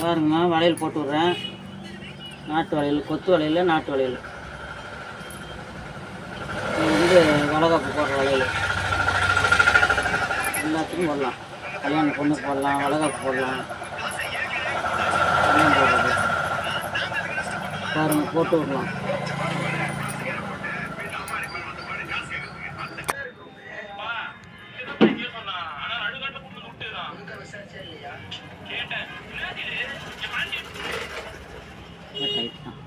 பாருங்கம்மா, வளையல் போட்டு விட்றேன். நாட்டு வளையல், கொத்து வளையல், நாட்டு வளையல். இது வளகாப்பு போடுற வளையல். எல்லாத்துக்கும் போடலாம். கல்யாண பொண்ணுக்கு போடலாம், வளகாப்பு போடலாம். எல்லாம் போடுறது பாருங்கள், போட்டு விடலாம். டைட் தான்.